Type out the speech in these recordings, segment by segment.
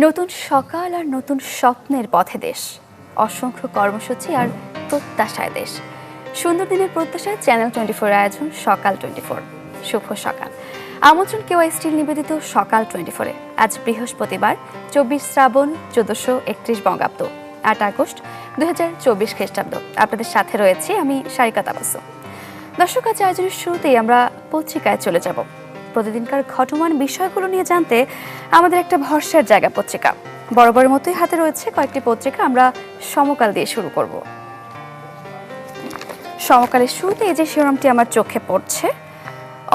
নতুন সকাল আর নতুন স্বপ্নের পথে দেশ, অসংখ্য কর্মসূচি আর প্রত্যাশায় দেশ। সুন্দর দিনের প্রত্যাশায় চ্যানেল 24 আয়োজন সকাল 24। শুভ সকাল, আমন্ত্রণ কেওয়াই স্টিল নিবেদিত সকাল 24-এ। আজ বৃহস্পতিবার 24 শ্রাবণ 1431 বঙ্গাব্দ, 8 আগস্ট 2024 খ্রিস্টাব্দ। আপনাদের সাথে রয়েছে আমি সারিকা তাবাসসুম। দর্শক, আজ আয়োজনের শুরুতেই আমরা পত্রিকায় চলে যাব। প্রতিদিনকার ঘটমান বিষয়গুলো নিয়ে জানতে আমাদের একটা ভরসার জায়গা পত্রিকা। বরাবরের মতোই হাতে রয়েছে কয়েকটি পত্রিকা। আমরা সমকাল দিয়ে শুরু করব। সমকালের শুরুতে এই যে শিরোনামটি আমার চোখে পড়ছে,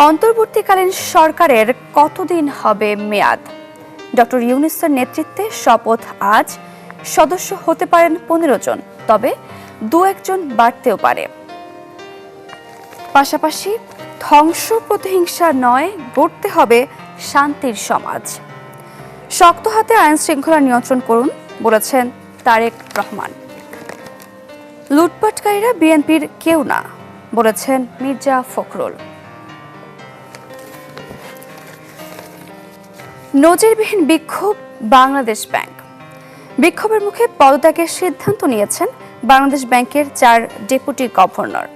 অন্তর্বর্তীকালীন সরকারের কতদিন হবে মেয়াদ? ডক্টর ইউনূসের নেতৃত্বে শপথ আজ। সদস্য হতে পারেন 15 জন, তবে 2-1 জন বাড়তেও পারে। পাশাপাশি ধ্বংস প্রতিহিংসা নয়, গড়তে হবে শান্তির সমাজ। শক্ত হাতে আইন শৃঙ্খলা নিয়ন্ত্রণ করুন, বলেছেন তারেক রহমান। লুটপাটকারীরা বিএনপির কেউ না, বলেছেন মির্জা ফখরুল। নজিরবিহীন বিক্ষোভ বাংলাদেশ ব্যাংক। বিক্ষোভের মুখে পদত্যাগের সিদ্ধান্ত নিয়েছেন বাংলাদেশ ব্যাংকের 4 ডেপুটি গভর্নর।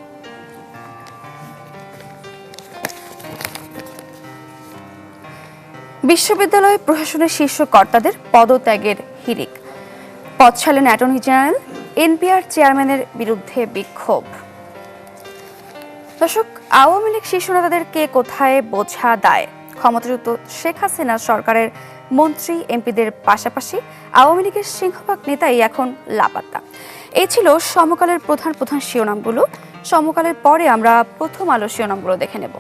বিশ্ববিদ্যালয় প্রশাসনের শীর্ষ কর্তাদের পদত্যাগের হিড়িক। পদ ছাড়লেন অ্যাটর্নি জেনারেল। এনপিআর চেয়ারম্যানের বিরুদ্ধে বিক্ষোভ। দর্শক, আওয়ামী লীগ শীর্ষ নেতাদের কে কোথায় বোঝা দায়? ক্ষমতাচ্যুত শেখ হাসিনা সরকারের মন্ত্রী এমপিদের পাশাপাশি আওয়ামী লীগের সিংহভাগ নেতাই এখন লাপাত্তা। এই ছিল সমকালের প্রধান প্রধান শিরোনামগুলো। সমকালের পরে আমরা প্রথম আলো শিরোনামগুলো দেখে নেব।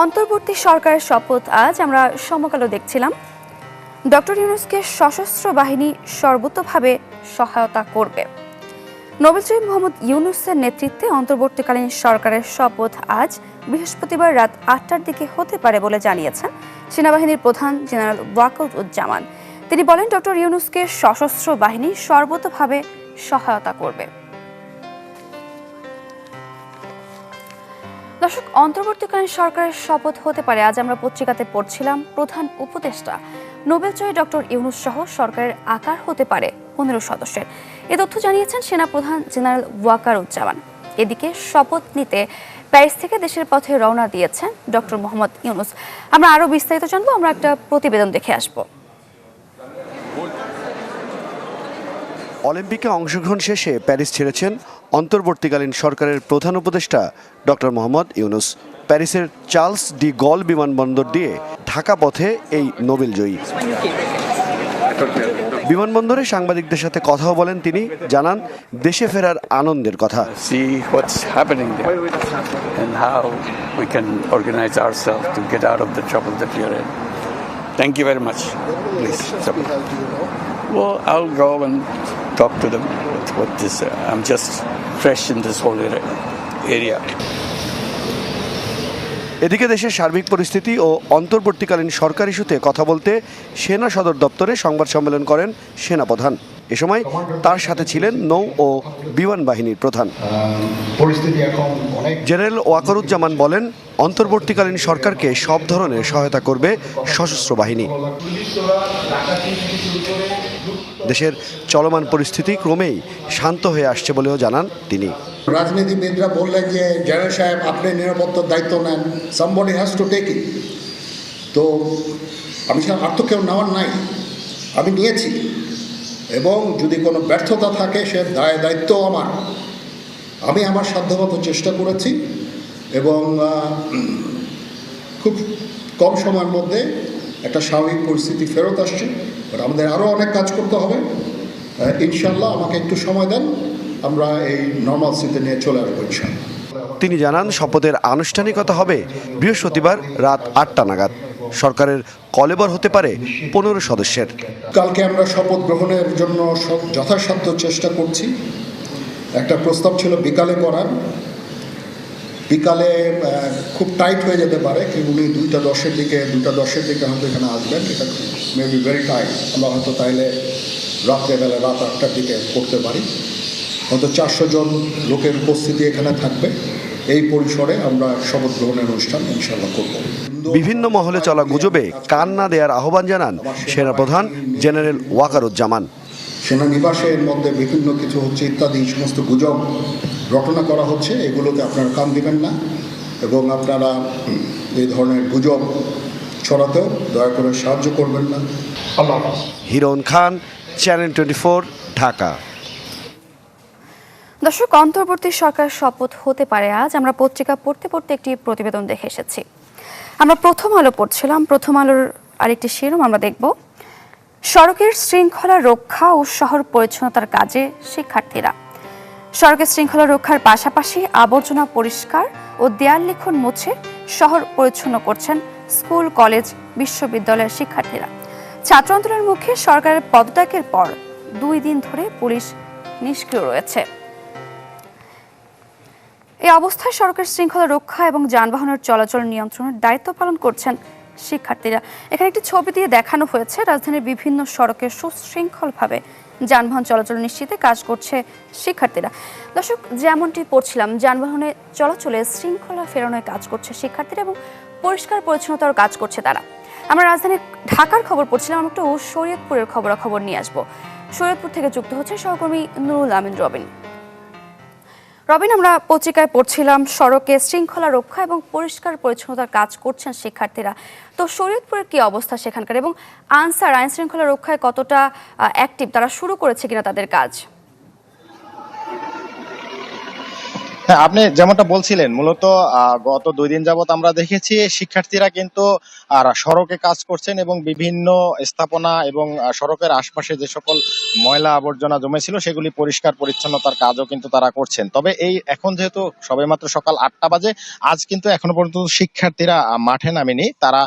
অন্তর্বর্তী সরকারের শপথ আজ। আমরা সমকালও দেখছিলাম, ডক্টর ইউনূসকে সশস্ত্র বাহিনী সর্বতোভাবে সহায়তা করবে। নোবেলজয়ী মোহাম্মদ ইউনূসের নেতৃত্বে অন্তর্বর্তীকালীন সরকারের শপথ আজ বৃহস্পতিবার রাত 8টার দিকে হতে পারে বলে জানিয়েছেন সেনাবাহিনীর প্রধান জেনারেল ওয়াকারুজ্জামান। তিনি বলেন, ডক্টর ইউনূসকে সশস্ত্র বাহিনী সর্বতোভাবে সহায়তা করবে। দর্শক, অন্তর্বর্তীকালীন সরকারের শপথ হতে পারে আজ। আমরা পত্রিকাতে পড়ছিলাম, প্রধান উপদেষ্টা নোবেলজয়ী ডক্টর ইউনূস সহ সরকারের আকার হতে পারে 15 সদস্যের। এ তথ্য জানিয়েছেন সেনাপ্রধান জেনারেল ওয়াকারুজ্জামান। এদিকে শপথ নিতে প্যারিস থেকে দেশের পথে রওনা দিয়েছেন ডক্টর মোহাম্মদ ইউনূস। আমরা আরো বিস্তারিত জানবো, আমরা একটা প্রতিবেদন দেখে আসবো। অলিম্পিকে অংশগ্রহণ শেষে প্যারিস ছেড়েছেন অন্তর্বর্তীকালীন সরকারের প্রধান উপদেষ্টা ডক্টর মোহাম্মদ ইউনূস। প্যারিসের চার্লস ডি গল বিমানবন্দর দিয়ে ঢাকা পথে এই নোবেলজয়ী। বিমানবন্দরে সাংবাদিকদের সাথে কথাও বলেন তিনি। জানান দেশে ফেরার আনন্দের কথা। Thank you very much. Please. Well, I'll go and talk to them. What this? I'm just fresh in this whole area. এদিকে দেশের সার্বিক পরিস্থিতি ও অন্তর্বর্তীকালীন সরকার ইস্যুতে কথা বলতে সেনা সদর দপ্তরে সংবাদ সম্মেলন করেন সেনাপ্রধান। এ সময় তার সাথে ছিলেন নৌ ও বিমান বাহিনীর প্রধান। জেনারেল ওয়াকারুজ্জামান বলেন, অন্তর্বর্তীকালীন সরকারকে সব ধরনের সহায়তা করবে সশস্ত্র বাহিনী। দেশের চলমান পরিস্থিতি ক্রমেই শান্ত হয়ে আসছে বলেও জানান তিনি। রাজনীতিবিদরা বললেন যে জেনারেল সাহেব আপনি নিরাপত্তার দায়িত্ব নেন, somebody has to take it. তো আমি আর তো কেউ নেওয়ার নাই, আমি নিয়েছি, এবং যদি কোনো ব্যর্থতা থাকে সে দায়িত্ব আমার। আমি আমার সাধ্যমতো চেষ্টা করেছি এবং খুব কম সময়ের মধ্যে একটা স্বাভাবিক পরিস্থিতি ফেরত আসছে। বাট আমাদের আরও অনেক কাজ করতে হবে। ইনশাল্লাহ আমাকে একটু সময় দেন, আমরা এই নর্মাল স্থিতি নিয়ে চলে আসবো ইনশাল্লাহ। তিনি জানান শপথের আনুষ্ঠানিকতা হবে বৃহস্পতিবার রাত 8টা নাগাদ। সরকারের কলেবর হতে পারে 15 সদস্যের। কালকে আমরা শপথ গ্রহণের জন্য যথাসাধ্য চেষ্টা করছি। একটা প্রস্তাব ছিল বিকালে করার, বিকালে খুব টাইট হয়ে যেতে পারে, কিন্তু উনি 2:10 দিকে হয়তো এখানে আসবেন। এটা মেবি ভেরি টাইট। আমরা হয়তো তাইলে রাত্রেবেলা রাত 8টার দিকে করতে পারি। হয়তো 400 জন লোকের উপস্থিতি এখানে থাকবে। এই পরিসরে আমরা শপথ গ্রহণের অনুষ্ঠান ইনশাআল্লাহ করব। বিভিন্ন মহলে চলা গুজবে কান না দেওয়ার আহ্বান জানান সেনাপ্রধান জেনারেল ওয়াকারুজ্জামান। সেনানিবাসের মধ্যে বিভিন্ন কিছু হচ্ছে ইত্যাদি সমস্ত গুজব রটনা করা হচ্ছে, এগুলোতে আপনারা কান দিবেন না এবং আপনারা এই ধরনের গুজব ছড়াতেও দয়া করে সাহায্য করবেন না। আল্লাহ হাফেজ। হিরণ খান, চ্যানেল 24, ঢাকা। দর্শক, অন্তর্বর্তী সরকার শপথ হতে পারে আজ। আমরা পত্রিকা পড়তে পড়তে একটি প্রতিবেদন দেখে এসেছি। আমরা প্রথম আলো পড়ছিলাম, প্রথম আলোর আরেকটি শিরোনাম আমরা দেখব, সড়কের শৃঙ্খলা রক্ষা ও শহর পরিচ্ছন্নতার কাজে শিক্ষার্থীরা। সড়কের শৃঙ্খলা রক্ষার পাশাপাশি আবর্জনা পরিষ্কার ও দেয়াল লিখন মুছে শহর পরিচ্ছন্ন করছেন স্কুল, কলেজ, বিশ্ববিদ্যালয়ের শিক্ষার্থীরা। ছাত্র আন্দোলনের মুখে সরকারের পদত্যাগের পর 2 দিন ধরে পুলিশ নিষ্ক্রিয় রয়েছে। এই অবস্থায় সড়কের শৃঙ্খলা রক্ষা এবং যানবাহনের চলাচল নিয়ন্ত্রণের দায়িত্ব পালন করছেন শিক্ষার্থীরা। এখানে একটি ছবি দিয়ে দেখানো হয়েছে রাজধানীর বিভিন্ন সড়কে সুশৃঙ্খলভাবে যানবাহন চলাচল নিশ্চিতে কাজ করছে শিক্ষার্থীরা। দর্শক, যেমনটি পড়ছিলাম, যানবাহনে চলাচলে শৃঙ্খলা ফেরানোর কাজ করছে শিক্ষার্থীরা এবং পরিষ্কার পরিচ্ছন্নতার কাজ করছে তারা। আমরা রাজধানী ঢাকার খবর পড়ছিলাম, আমরা একটু শরীয়তপুরের খবরাখবর নিয়ে আসবো। শরীয়তপুর থেকে যুক্ত হচ্ছে সহকর্মী নুরুল আমিন রবিন। আমরা পত্রিকায় পড়ছিলাম সড়কে শৃঙ্খলা রক্ষা এবং পরিষ্কার পরিচ্ছন্নতার কাজ করছেন শিক্ষার্থীরা। তো শরীয়তপুরের কি অবস্থা সেখানকার, এবং আনসার আইন শৃঙ্খলা রক্ষায় কতটা অ্যাক্টিভ, তারা শুরু করেছে কিনা তাদের কাজ? হ্যাঁ, আপনি যেমনটা বলছিলেন, মূলত গত 2 দিন যাবত আমরা দেখেছি শিক্ষার্থীরা কিন্তু সড়কে কাজ করছেন এবং বিভিন্ন স্থাপনা এবং সড়কের আশপাশে যে সকল ময়লা আবর্জনা জমেছিল সেগুলি পরিষ্কার পরিচ্ছন্নতার কাজও কিন্তু তারা করছেন। তবে এই এখন যেহেতু সবেমাত্র সকাল 8টা বাজে, আজ কিন্তু এখনো পর্যন্ত শিক্ষার্থীরা মাঠে নামেনি। তারা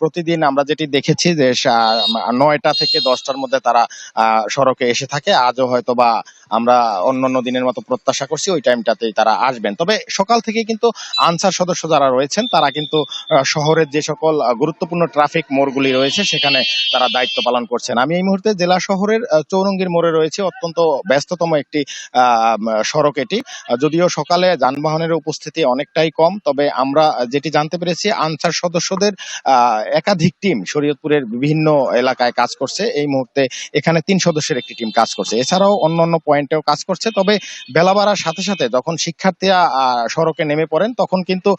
প্রতিদিন আমরা যেটি দেখেছি যে 9টা থেকে 10টার মধ্যে তারা সড়কে এসে থাকে। আজও হয়তো বা আমরা অন্যান্য দিনের মতো প্রত্যাশা করছি ওই টাইমটাতেই তারা আসবেন। তবে সকাল থেকে কিন্তু আনসার সদস্য যারা রয়েছেন তারা কিন্তু শহরের যে সকল গুরুত্বপূর্ণ ট্রাফিক মোড়গুলি রয়েছে সেখানে তারা দায়িত্ব পালন করছেন। আমি এই মুহূর্তে জেলা শহরের চৌরঙ্গীর মোড়ে রয়েছে, অত্যন্ত ব্যস্ততম একটি সড়ক এটি। যদিও সকালে যানবাহনের উপস্থিতি অনেকটাই কম, তবে আমরা যেটি জানতে পেরেছি আনসার সদস্যদের একাধিক টিম শরীয়তপুরের বিভিন্ন এলাকায় কাজ করছে। এই মুহূর্তে এখানে 3 সদস্যের একটি টিম কাজ করছে, এছাড়াও অন্যান্য পয়েন্টেও কাজ করছে। তবে বেলা বাড়ার সাথে সাথে যখন শিক্ষার্থীরা সড়কে নেমে পড়েন তখন কিন্তু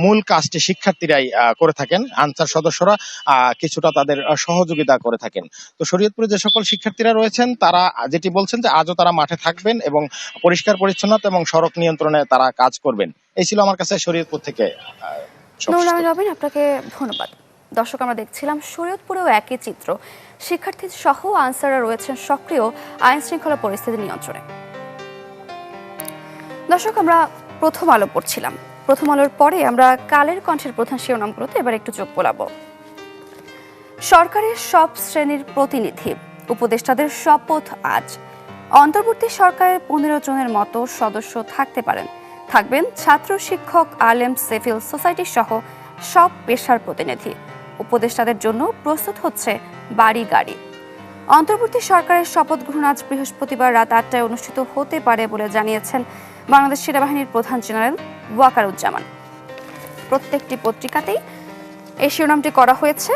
মূল কাজটি শিক্ষার্থীরাই করে থাকেন, আনসার সদস্যরা কিছুটা তাদের সহযোগিতা করে থাকেন। তো শরীয়তপুরে যে সকল শিক্ষার্থীরা রয়েছেন তারা যেটি বলছেন যে আজও তারা মাঠে থাকবেন এবং পরিষ্কার পরিচ্ছন্নতা এবং সড়ক নিয়ন্ত্রণে তারা কাজ করবেন। এই ছিল আমার কাছে শরীয়তপুর থেকে। আপনাকে ধন্যবাদ। দর্শক, আমরা দেখছিলাম শরীয়তপুরেও একই চিত্র, শিক্ষার্থী সহ আনসাররা রয়েছেন সক্রিয় আইন শৃঙ্খলা পরিস্থিতি নিয়ন্ত্রণে। দর্শক, আমরা প্রথম আলো পড়ছিলাম, প্রথম আলোর পরে আমরা কালের কণ্ঠের প্রধান শিরোনামগুলোতে এবার একটু চোখ বোলাবো। সরকারের সব শ্রেণীর প্রতিনিধি, উপদেষ্টাদের শপথ আজ। অন্তর্বর্তী সরকারের 15 জনের মতো সদস্য থাকবেন ছাত্র, শিক্ষক, আলেম, সিভিল সোসাইটি সহ সব পেশার প্রতিনিধি। উপদেষ্টাদের জন্য প্রস্তুত হচ্ছে বাড়ি গাড়ি। অন্তর্বর্তী সরকারের শপথ গ্রহণ আজ বৃহস্পতিবার রাত 8টায় অনুষ্ঠিত হতে পারে বলে জানিয়েছেন বাংলাদেশ সেনাবাহিনীর প্রধান জেনারেল ওয়াকারুজ্জামান। প্রত্যেকটি পত্রিকাতেই এই শিরোনামটি করা হয়েছে।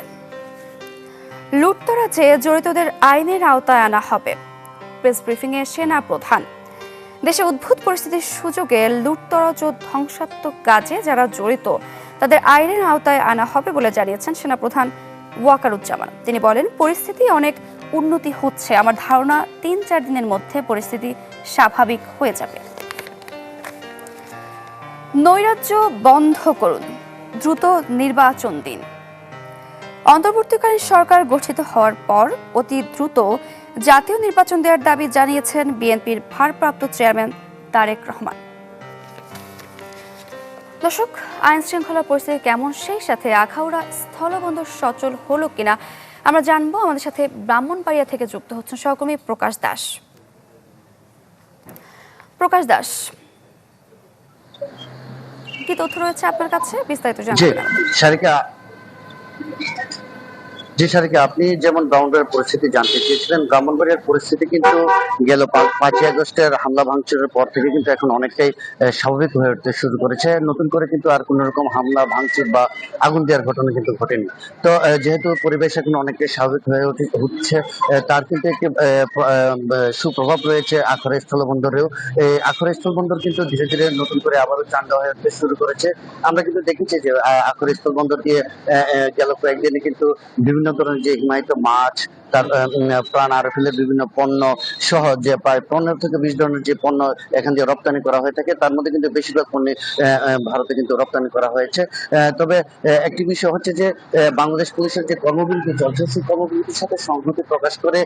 লুটতরাজে জড়িতদের আইনের আওতায় আনা হবে। প্রেস ব্রিফিংয়ে সেনা প্রধান। দেশে উদ্ভূত পরিস্থিতির সুযোগে লুটতরাজ ও ধ্বংসাত্মক কাজে যারা জড়িত তাদের আইনের আওতায় আনা হবে বলে জানিয়েছেন সেনাপ্রধান ওয়াকারুজ্জামান। তিনি বলেন, পরিস্থিতি অনেক উন্নতি হচ্ছে, আমার ধারণা 3-4 দিনের মধ্যে পরিস্থিতি স্বাভাবিক হয়ে যাবে। নৈরাজ্য বন্ধ করুন, দ্রুত নির্বাচন দিন। অন্তর্বর্তীকালীন সরকার গঠিত হওয়ার পর অতি দ্রুত জাতীয় নির্বাচন দেওয়ার দাবি জানিয়েছেন বিএনপির ভারপ্রাপ্ত চেয়ারম্যান তারেক রহমান। দর্শক, আইন শৃঙ্খলা পরিস্থিতি কেমন, সেই সাথে আখাউড়া স্থলবন্দর সচল হলো কিনা আমরা জানবো। আমাদের সাথে ব্রাহ্মণবাড়িয়া থেকে যুক্ত হচ্ছেন সহকর্মী প্রকাশ দাস। প্রকাশ দাস, কি তথ্য রয়েছে আপনার কাছে, বিস্তারিত জানাবেন? জি স্যারকে আপনি যেমন ব্রাহ্মণবাড়িয়ার পরিস্থিতি জানতে চেয়েছিলেন, ব্রাহ্মণবাড়িয়ার পরিস্থিতি কিন্তু গেল 5ই আগস্টের হামলা ভাঙচুরের পর থেকে কিন্তু এখন অনেকটাই স্বাভাবিক হয়ে উঠতে শুরু করেছে। নতুন করে কিন্তু আর কোনো রকম হামলা ভাঙচুর বা আগুন দেওয়ার ঘটনা কিন্তু ঘটেনি। তো যেহেতু পরিবেশ এখন অনেকটাই স্বাভাবিক হয়ে উঠছে, তার কিন্তু একটি সুপ্রভাব রয়েছে আখড়া স্থলবন্দরেও। এই আখড়া স্থলবন্দর কিন্তু ধীরে ধীরে নতুন করে আবারও চাঙ্গা হয়ে উঠতে শুরু করেছে। আমরা কিন্তু দেখেছি যে আখড়া স্থলবন্দর দিয়ে গেল কয়েকদিনে কিন্তু বিভিন্ন ধরনের যে হিমায়িত মাছ, তার প্রাণ আরফিলের বিভিন্ন পণ্য সহ যে প্রায় 15 থেকে 20 ধরনের যে পণ্য এখান দিয়ে রপ্তানি করা হয়ে থাকে, তার মধ্যে কিন্তু বেশিরভাগ পণ্য ভারতে কিন্তু রপ্তানি করা হয়েছে। তবে একটি বিষয় হচ্ছে যে বাংলাদেশ পুলিশের যে কর্মবিরতি চলছে, সেই কর্মবিরতির সাথে সংহতি প্রকাশ করে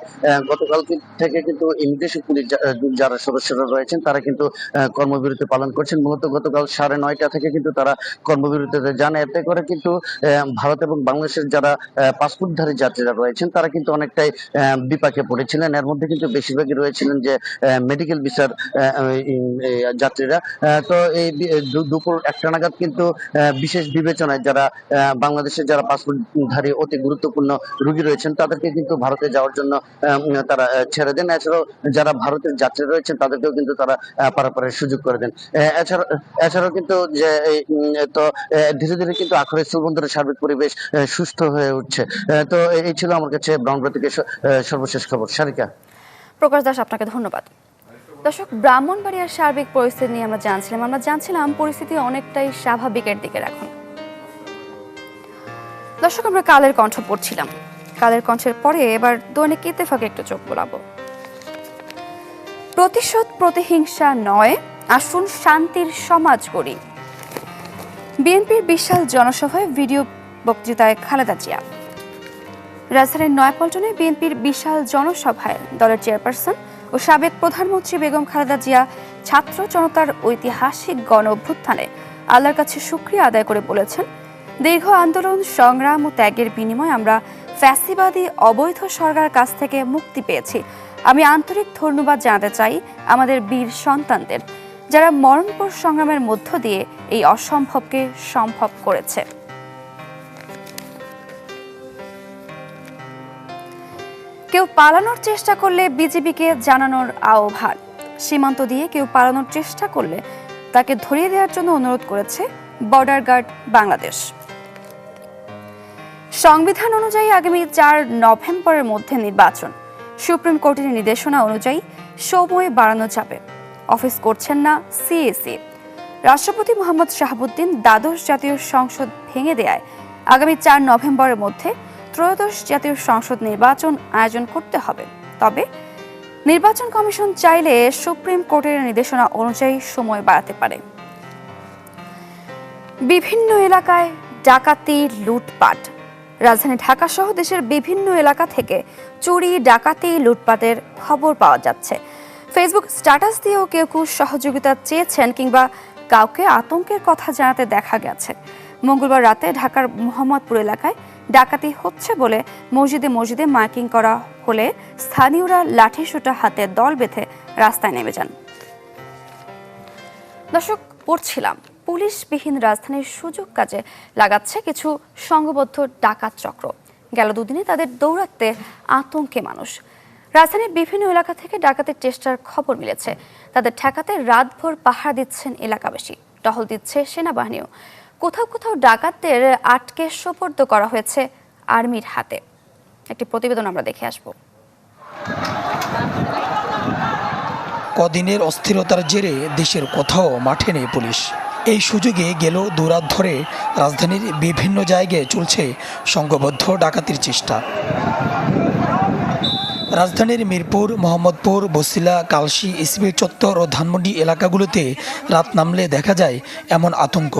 গতকাল থেকে কিন্তু ইমিগ্রেশন পুলিশ যারা সদস্যরা রয়েছেন তারা কিন্তু কর্মবিরতি পালন করছেন। মূলত গতকাল 9:30 থেকে কিন্তু তারা কর্মবিরতিতে যান। এতে করে কিন্তু ভারত এবং বাংলাদেশের যারা পাসপোর্টধারী যাত্রীরা রয়েছেন তারা কিন্তু অনেকটাই বিপাকে পড়েছিলেন। এর মধ্যে কিন্তু বেশিরভাগই রয়েছিলেন যে মেডিকেল ভিসার যাত্রীরা। তো এই দুপুর 1টা নাগাদ কিন্তু বিশেষ বিবেচনায় যারা বাংলাদেশের যারা পাসপোর্টধারী অতি গুরুত্বপূর্ণ রোগী রয়েছেন তাদেরকে কিন্তু ভারতে যাওয়ার জন্য তারা ছেড়ে দেন। এছাড়াও যারা ভারতের যাত্রী রয়েছেন তাদেরকেও কিন্তু তারা পারাপারের সুযোগ করে দেন। এছাড়াও কিন্তু যে তো ধীরে ধীরে কিন্তু আখড়া স্থলবন্দরের সার্বিক পরিবেশ সুস্থ হয়ে উঠছে। তো এই ছিল আমার কাছে ব্রাহ্মণবাড়িয়া থেকে সর্বশেষ খবর। সারিকা। প্রকাশ দাস, আপনাকে ধন্যবাদ। দর্শক, ব্রাহ্মণবাড়িয়ার সার্বিক পরিস্থিতি নিয়ে আমরা জানছিলাম পরিস্থিতি অনেকটাই স্বাভাবিকের দিকে এখন। দর্শক, আমরা কালের কণ্ঠ পড়ছিলাম। কালের কণ্ঠের পরে এবার দৈনিক ইত্তেফাকে একটু চোখ বোলাবো। প্রতিশোধ প্রতিহিংসা নয়, আসুন শান্তির সমাজ গড়ি। বিএনপির বিশাল জনসভায় ভিডিও বক্তৃতায় খালেদা জিয়া। রাজধানীর নয়াপল্টনে বিএনপির বিশাল জনসভায় দলের চেয়ারপারসন ও সাবেক প্রধানমন্ত্রী বেগম খালেদা জিয়া ছাত্র জনতার ঐতিহাসিক গণ অভ্যুত্থানে আল্লাহর কাছে শুকরিয়া আদায় করে বলেছেন, দীর্ঘ আন্দোলন সংগ্রাম ও ত্যাগের বিনিময়ে আমরা ফ্যাসিবাদী অবৈধ সরকারের কাছ থেকে মুক্তি পেয়েছি। আমি আন্তরিক ধন্যবাদ জানাতে চাই আমাদের বীর সন্তানদের, যারা মরণপর সংগ্রামের মধ্য দিয়ে এই অসম্ভবকে সম্ভব করেছে। কেউ পালানোর চেষ্টা করলে বিজিবিকে জানানোর আহ্বান। সীমান্ত দিয়ে কেউ পালানোর চেষ্টা করলে তাকে ধরিয়ে দেওয়ার জন্য অনুরোধ করেছে বর্ডার গার্ড বাংলাদেশ। সংবিধান অনুযায়ী আগামী 4 নভেম্বরের মধ্যে নির্বাচন। সুপ্রিম কোর্টের নির্দেশনা অনুযায়ী সময় বাড়ানো যাবে। অফিস করছেন না সিএসি। রাষ্ট্রপতি মোহাম্মদ শাহাবুদ্দিন দ্বাদশ জাতীয় সংসদ ভেঙে দেয়ায় আগামী 4 নভেম্বরের মধ্যে ত্রয়োদশ জাতীয় সংসদ নির্বাচন আয়োজন করতে হবে। তবে নির্বাচন কমিশন চাইলে সুপ্রিম কোর্টের নির্দেশনা অনুযায়ী সময় বাড়াতে পারে। বিভিন্ন এলাকায় ডাকাতি, লুটপাট। রাজধানী ঢাকা সহ দেশের বিভিন্ন এলাকা থেকে চুরি, ডাকাতি, লুটপাটের খবর পাওয়া যাচ্ছে। ফেসবুক স্ট্যাটাস দিয়েও কেউ কেউ সহযোগিতা চেয়েছেন কিংবা কাউকে আতঙ্কের কথা জানাতে দেখা গেছে। মঙ্গলবার রাতে ঢাকার মোহাম্মদপুর এলাকায় ডাকাতি হচ্ছে বলে মসজিদে মাইকিং করা হলে স্থানীয়রা লাঠিসোঁটা হাতে দল বেঁধে রাস্তায় নেমে যান। দর্শক, পড়ছিলাম পুলিশবিহীন রাজধানীর সুযোগ কাজে লাগাচ্ছে কিছু সংঘবদ্ধ ডাকাত চক্র। গেল দুদিনে তাদের দৌরাত্মে আতঙ্কে মানুষ। রাজধানীর বিভিন্ন এলাকা থেকে ডাকাতের চেষ্টার খবর মিলেছে। তাদের ঠেকাতে রাতভর পাহারা দিচ্ছেন এলাকাবাসী, টহল দিচ্ছে সেনাবাহিনীও। কোথাও কোথাও ডাকাতদের আটকে সোপর্দ করা হয়েছে আর্মির হাতে। একটি প্রতিবেদন আমরা দেখে আসব। কদিনের অস্থিরতার জেরে দেশের কোথাও মাঠে নেই পুলিশ। এই সুযোগে গেল 2 রাত ধরে রাজধানীর বিভিন্ন জায়গায় চলছে সংঘবদ্ধ ডাকাতির চেষ্টা। রাজধানীর মিরপুর, মোহাম্মদপুর, বছিলা, কালশী, ইসবির চত্বর ও ধানমন্ডি এলাকাগুলোতে রাত নামলে দেখা যায় এমন আতঙ্ক।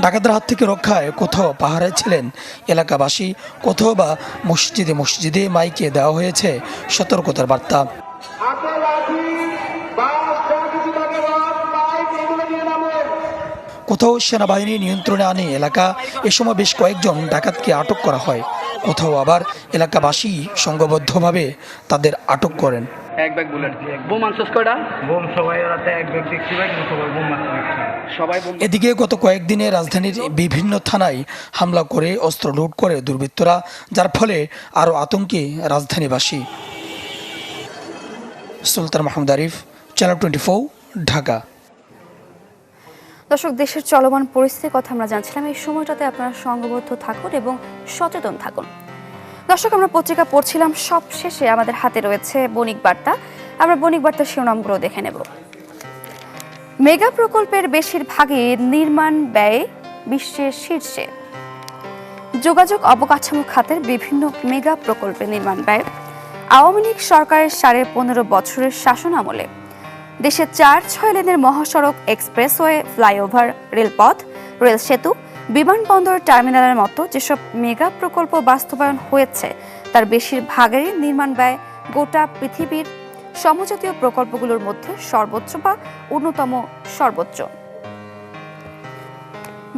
ডাকাতদের হাত থেকে রক্ষায় কোথাও পাহারায় ছিলেন এলাকাবাসী, কোথাও বা মসজিদে মাইকে দেওয়া হয়েছে সতর্কতার বার্তা। কোথাও সেনাবাহিনী নিয়ন্ত্রণে আনে এলাকা। এ সময় বেশ কয়েকজন ডাকাতকে আটক করা হয়। কোথাও আবার এলাকাবাসী সংঘবদ্ধভাবে তাদের আটক করেন। এক ব্যাগ বুলেট। বোম আনছস কয়টা? বোম সবাই রাতে এক ব্যাগ দেখছি ভাই, কিন্তু সবাই বোম মারতে দেখছি। সবাই বোম। এদিকে গত কয়েকদিনে রাজধানীর বিভিন্ন থানায় হামলা করে অস্ত্র লুট করে দুর্বৃত্তরা, যার ফলে আরও আতঙ্কে রাজধানীবাসী। সুলতান মাহমুদ আরিফ, চ্যানেল 24, ঢাকা। দর্শক, দেশের চলমান পরিস্থিতির কথা আমরা জানছিলাম। এই সময়টাতে আপনারা সংঘবদ্ধ থাকুন এবং সচেতন থাকুন। দর্শক, আমরা পত্রিকা পড়ছিলাম, সব শেষে আমাদের হাতে রয়েছে বণিক বার্তা। আমরা বণিক বার্তার শিরোনামগুলো দেখে নেব। মেগা প্রকল্পের বেশিরভাগই নির্মাণ ব্যয় বিশ্বের শীর্ষে। যোগাযোগ অবকাঠামো খাতের বিভিন্ন মেগা প্রকল্পের নির্মাণ ব্যয় আওয়ামী লীগ সরকারের 15.5 বছরের শাসন আমলে দেশে 4-6 লেনের মহাসড়ক, এক্সপ্রেসওয়ে, ফ্লাইওভার, রেলপথ, রেল সেতু, বিমানবন্দর, টার্মিনালের মতো যেসব মেগা প্রকল্প বাস্তবায়ন হয়েছে তার বেশিরভাগেরই নির্মাণ ব্যয় গোটা পৃথিবীর সমজাতীয় প্রকল্পগুলোর মধ্যে সর্বোচ্চ বা অন্যতম সর্বোচ্চ।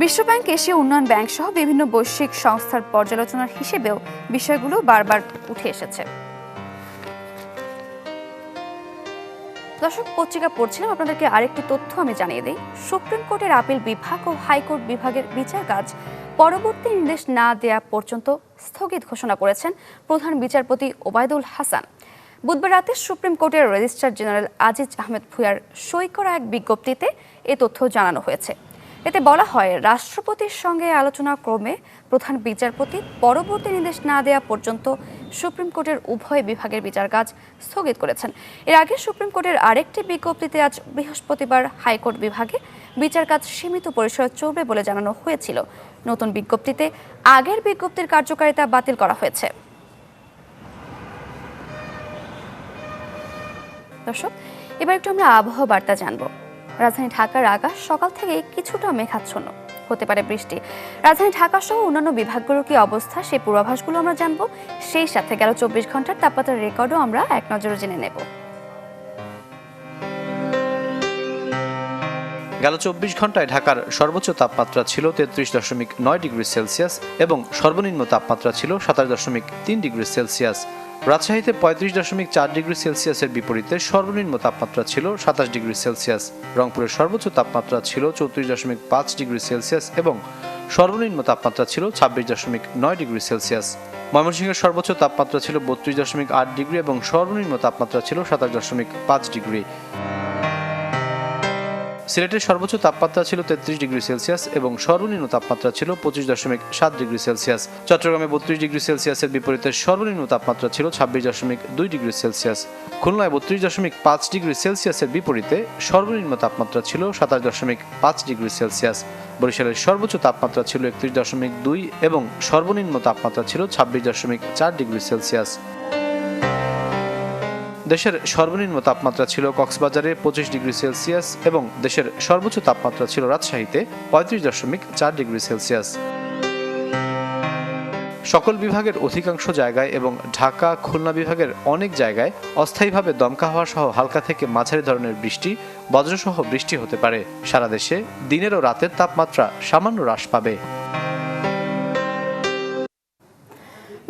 বিশ্বব্যাংক, এশীয় উন্নয়ন ব্যাংক সহ বিভিন্ন বৈশ্বিক সংস্থার পর্যালোচনার হিসেবেও বিষয়গুলো বারবার উঠে এসেছে। দর্শক, পত্রিকা পড়ছিলাম, আপনাদেরকে আরেকটি তথ্য আমি জানিয়ে দিই। সুপ্রিম কোর্টের আপিল বিভাগ ও হাইকোর্ট বিভাগের বিচার কাজ পরবর্তী নির্দেশ না দেয়া পর্যন্ত স্থগিত ঘোষণা করেছেন প্রধান বিচারপতি ওবায়দুল হাসান। বুধবার রাতে সুপ্রিম কোর্টের রেজিস্ট্রার জেনারেল আজিজ আহমেদ ভূঁইয়ার সই করা এক বিজ্ঞপ্তিতে এ তথ্য জানানো হয়েছে। এতে বলা হয়, রাষ্ট্রপতির সঙ্গে আলোচনা ক্রমে প্রধান বিচারপতি পরবর্তী নির্দেশ না দেওয়া পর্যন্ত সুপ্রিম কোর্টের উভয় বিভাগের বিচার কাজ স্থগিত করেছেন। এর আগে সুপ্রিম কোর্টের আরেকটি বিজ্ঞপ্তিতে আজ বৃহস্পতিবার হাইকোর্ট বিভাগে বিচার কাজ সীমিত পরিসরে চলবে বলে জানানো হয়েছিল। নতুন বিজ্ঞপ্তিতে আগের বিজ্ঞপ্তির কার্যকারিতা বাতিল করা হয়েছে। দর্শক, এবার একটু আমরা আবহাওয়া বার্তা জানবো। রাজধানী ঢাকার আকাশ সকাল থেকে কিছুটা মেঘাচ্ছন্ন, হতে পারে বৃষ্টি। রাজধানী ঢাকা সহ অন্যান্য বিভাগগুলোর কি অবস্থা, সেই পূর্বাভাসগুলো আমরা জানবো। সেই সাথে গেল 24 ঘন্টার তাপমাত্রার রেকর্ডও আমরা এক নজরে জেনে নেব। গেল 24 ঘন্টায় ঢাকার সর্বোচ্চ তাপমাত্রা ছিল 33.9 ডিগ্রি সেলসিয়াস এবং সর্বনিম্ন তাপমাত্রা ছিল 27.3 ডিগ্রি সেলসিয়াস। রাজশাহীতে 35.4 ডিগ্রি সেলসিয়াসের বিপরীতে সর্বনিম্ন তাপমাত্রা ছিল 27 ডিগ্রি সেলসিয়াস। রংপুরের সর্বোচ্চ তাপমাত্রা ছিল 34.5 ডিগ্রি সেলসিয়াস এবং সর্বনিম্ন তাপমাত্রা ছিল 26.9 ডিগ্রি সেলসিয়াস। ময়মনসিংহের সর্বোচ্চ তাপমাত্রা ছিল 32.8 ডিগ্রি এবং সর্বনিম্ন তাপমাত্রা ছিল 27.5 ডিগ্রি। সিলেটের সর্বোচ্চ তাপমাত্রা ছিল 33 ডিগ্রি সেলসিয়াস এবং সর্বনিম্ন তাপমাত্রা ছিল 25.7 ডিগ্রি সেলসিয়াস। চট্টগ্রামে 32 ডিগ্রি সেলসিয়াসের বিপরীতে সর্বনিম্ন তাপমাত্রা ছিল 26.2 ডিগ্রি সেলসিয়াস। খুলনায় 32.5 ডিগ্রি সেলসিয়াসের বিপরীতে সর্বনিম্ন তাপমাত্রা ছিল 27.5 ডিগ্রি সেলসিয়াস। বরিশালের সর্বোচ্চ তাপমাত্রা ছিল 31.2 এবং সর্বনিম্ন তাপমাত্রা ছিল 26.4 ডিগ্রি সেলসিয়াস। দেশের সর্বনিম্ন তাপমাত্রা ছিল কক্সবাজারে 25 ডিগ্রি সেলসিয়াস এবং দেশের সর্বোচ্চ তাপমাত্রা ছিল রাজশাহীতে 35.4 ডিগ্রি সেলসিয়াস। সকল বিভাগের অধিকাংশ জায়গায় এবং ঢাকা, খুলনা বিভাগের অনেক জায়গায় অস্থায়ীভাবে দমকা হওয়া সহ হালকা থেকে মাঝারি ধরনের বৃষ্টি, বজ্রসহ বৃষ্টি হতে পারে। সারা দেশে দিনের ও রাতের তাপমাত্রা সামান্য হ্রাস পাবে।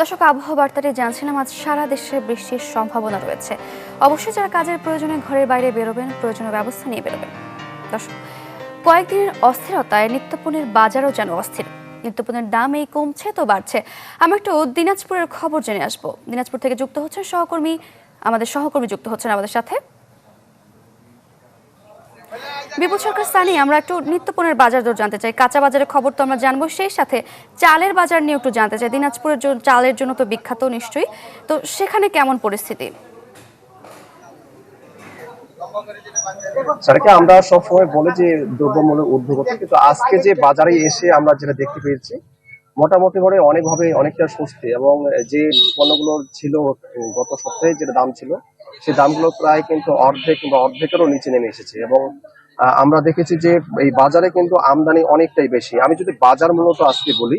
দর্শক, আবহাওয়া বার্তাটি জানছিলাম, আজ সারা দেশে বৃষ্টির সম্ভাবনা রয়েছে। অবশ্যই যারা কাজের প্রয়োজনে ঘরের বাইরে বেরোবেন, প্রয়োজনীয় ব্যবস্থা নিয়ে বেরোবেন। দর্শক, কয়েকদিনের অস্থিরতায় নিত্যপণ্যের বাজারও যেন অস্থির। নিত্যপণ্যের দাম এই কমছে তো বাড়ছে। আমরা একটু দিনাজপুরের খবর জেনে আসবো। দিনাজপুর থেকে যুক্ত হচ্ছেন আমাদের সহকর্মী যুক্ত হচ্ছেন আমাদের সাথে। বিপুল সরকার সানি, আমরা একটু নিত্যপণ্যের বাজার দর জানতে চাই। কাঁচা বাজারের খবর তো আমরা জানবো, সেই সাথে চালের বাজার নিয়ে একটু জানতে চাই। দিনাজপুরের চালের জন্য তো বিখ্যাত নিশ্চয়ই, তো সেখানে কেমন পরিস্থিতি? স্যারকে আমরা সবসময় বলে যে দ্রব্যমূল্যের ঊর্ধ্বগতি, কিন্তু আজকে যে বাজারে এসে আমরা যেটা দেখতে পেয়েছি মোটামুটি করে অনেকটা স্বস্তি, এবং যে পণ্যগুলো ছিল গত সপ্তাহে যেটা দাম ছিল সেই দামগুলো প্রায় কিন্তু অর্ধেক কিংবা অর্ধেকেরও নিচে নেমে এসেছে। এবং আমরা দেখেছি যে এই বাজারে কিন্তু আমদানি অনেকটাই বেশি। আমি যদি বাজার মূলত আজকে বলি,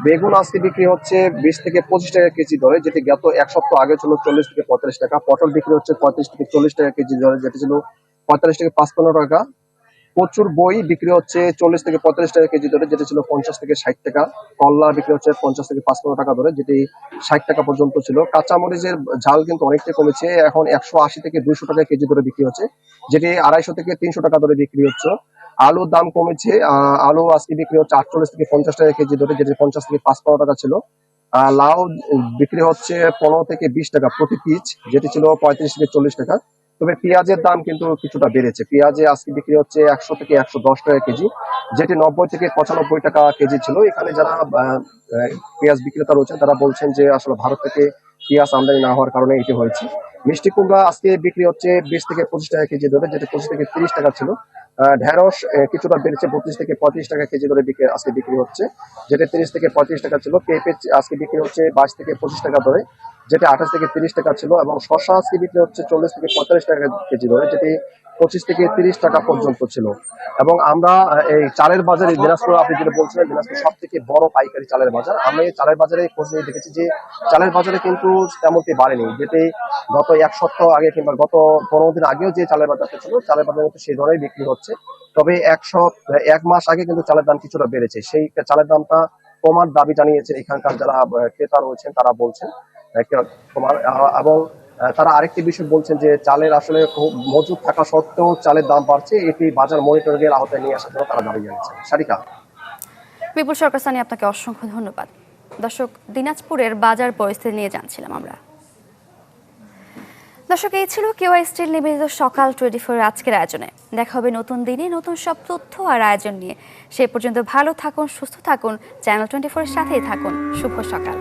বেগুন আজকে বিক্রি হচ্ছে 20 থেকে 25 টাকা কেজি দরে, যেটি গত এক সপ্তাহ আগে ছিল 40 থেকে 45 টাকা। পটল বিক্রি হচ্ছে 35 থেকে 40 টাকা কেজি দরে, যেটি ছিল 45 থেকে 55 টাকা। প্রচুর বই বিক্রি হচ্ছে 40 থেকে 45 টাকা কেজি ধরে, যেটা ছিল 50 থেকে 60 টাকা। কল্লা বিক্রি হচ্ছে 50 থেকে 55 টাকা ধরে, যেটি 60 টাকা পর্যন্ত ছিল। কাঁচামরিচের ঝাল কিন্তু অনেকটাই কমেছে, এখন 180 থেকে 200 টাকা কেজি ধরে বিক্রি হচ্ছে, যেটি 250 থেকে 300 টাকা ধরে বিক্রি হচ্ছে। আলুর দাম কমেছে, আলু আজকে বিক্রি হচ্ছে 48 থেকে 50 টাকা কেজি ধরে, যেটি 50 থেকে 55 টাকা ছিল। লাউ বিক্রি হচ্ছে 15 থেকে 20 টাকা প্রতি পিস, যেটি ছিল 35 থেকে 40 টাকা। তবে পেঁয়াজের দাম কিন্তু কিছুটা বেড়েছে, পেঁয়াজে আজকে বিক্রি হচ্ছে 100 থেকে 110 টাকা কেজি, যেটি 90 থেকে 95 টাকা কেজি ছিল। এখানে যারা পেঁয়াজ বিক্রেতা রয়েছেন তারা বলছেন যে আসলে ভারত থেকে পেঁয়াজ আমদানি না হওয়ার কারণে এটি হয়েছে। মিষ্টি কুমড়া আজকে বিক্রি হচ্ছে 20 থেকে 25 টাকা কেজি ধরে, যেটি 25 থেকে 30 টাকা ছিল। ঢেঁড়স কিছুটা বেড়েছে, 32 থেকে 35 টাকা কেজি ধরে আজকে বিক্রি হচ্ছে, যেটা 30 থেকে 35 টাকা ছিল। পেঁপে আজকে বিক্রি হচ্ছে 22 থেকে 25 টাকা ধরে, যেটা 28 থেকে 30 টাকা ছিল। এবং শসা আজকে বিক্রি হচ্ছে 40 থেকে 45 টাকা কেজি ধরে, যেটি 25 থেকে 30 টাকা পর্যন্ত ছিল। এবং আমরা এই চালের বাজারে দিনাজপুর, আপনি যেটা বলছিলেন, দিনাজপুর সব থেকে বড় পাইকারি চালের বাজার। আমরা এই চালের বাজারে খোঁজ নিয়ে দেখেছি যে চালের বাজারে কিন্তু তেমনটি বাড়েনি, যেটি গত এক সপ্তাহ আগে কিংবা গত 15 দিন আগেও যে চালের বাজারটা ছিল, চালের বাজারে কিন্তু সেই ধরনের বিক্রি হচ্ছে। তবে এক মাস আগে কিন্তু চালের দাম কিছুটা বেড়েছে, সেই চালের দামটা কমার দাবি জানিয়েছে এখানকার যারা ক্রেতা রয়েছেন, তারা বলছেন এবং তারা আরেকটি বিষয় বলছেন যে চালের আসলে মজুদ থাকা সত্ত্বেও চালের দাম বাড়ছে, এটি বাজার মনিটরিং এর আওতায় নিয়ে আসার জন্য তারা দাবি জানিয়েছেন। সারিকা। বিপুল সরকার সানি, আপনাকে অসংখ্য ধন্যবাদ। দর্শক, দিনাজপুরের বাজার পরিস্থিতি নিয়ে জানছিলাম আমরা। দর্শক, এই ছিল কেওয়াই স্টিল নিবেদিত সকাল 24 আজকের আয়োজনে। দেখা হবে নতুন দিনে নতুন সব তথ্য আর আয়োজন নিয়ে। সেই পর্যন্ত ভালো থাকুন, সুস্থ থাকুন, চ্যানেল 24 এর সাথেই থাকুন। শুভ সকাল।